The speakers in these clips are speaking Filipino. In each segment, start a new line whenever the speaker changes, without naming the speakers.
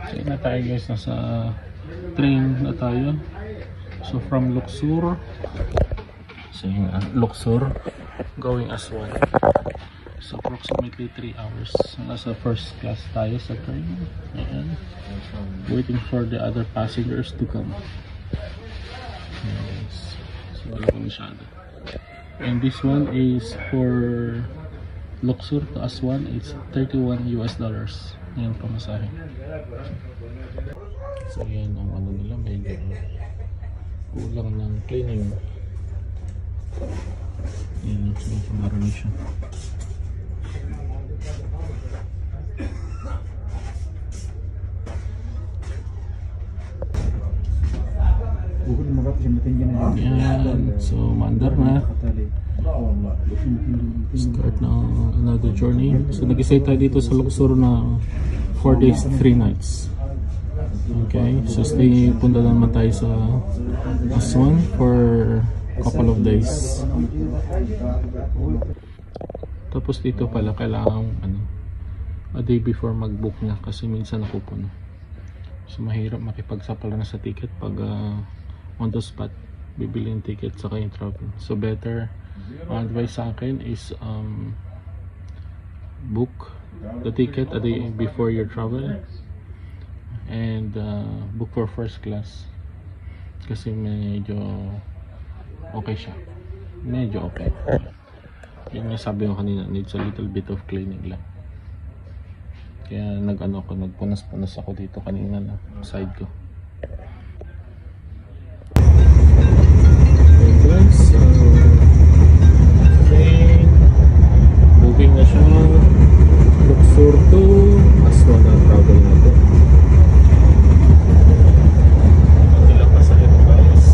So yun na tayo guys, nasa train na tayo. So from Luxor, so yun, Luxor going Aswan. So approximately 3 hours. Nasa first class tayo sa train. Ayan. Waiting for the other passengers to come. Yes. So wala ko masyado. And this one is for Luxor to Aswan. It's $31 US. Yan pamasahe. So yan ang ano nila, medyo kulang ng cleaning. Yan, so marami siya. Yan, so mandar na. Start na another journey. So nag-stay tayo dito sa Luxor na 4 days, 3 nights. Okay, so stay, punta naman tayo sa Aswan for a couple of days. Tapos dito pala kailangan a day before mag-book na kasi minsan napupuno. So mahirap makipagsapala na sa ticket pag on the spot bibili yung ticket sa kayong travel. So better, advice sa akin is book the ticket a day before your travel and book for first class kasi medyo okay siya, medyo okay. Yun yung sabi ko kanina, needs a little bit of cleaning lang, kaya nagpunas-punas ako dito kanina na side ko. Moving na siya Luxor to Aswan ang travel na to. Ilang pasahero guys.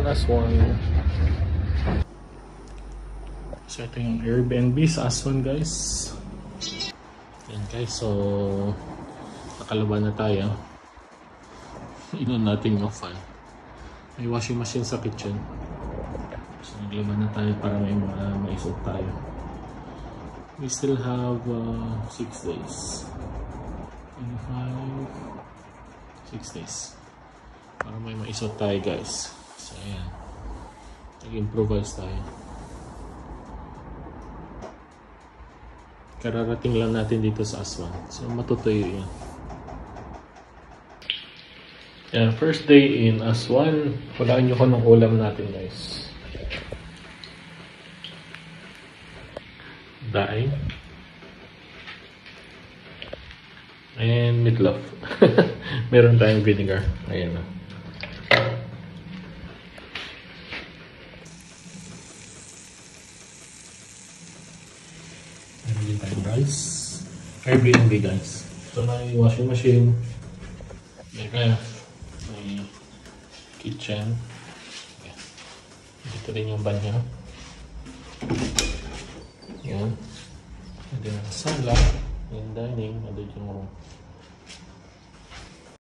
Aswan. So ito yung Airbnb sa Aswan guys. Yan guys, so nakalaban na tayo. Inon natin yung fan. May washing machine sa kitchen. So naglaban na tayo para may maisuot tayo. We still have 6 days. 25, 6 days. Para may maisuot tayo guys. So ayan, nag-improvise tayo. Kararating lang natin dito sa Aswan, so matutuyo yan. Yan, first day in Aswan. Hulaan nyo ko ng ulam natin guys. Daing and meatloaf. Meron tayong vinegar. Ayan na. Rice, Airbnb guys. So may washing machine, may ref, may kitchen. Okay. Dito rin yung banyo. Yan. And then ang sala, yung dining, and then yung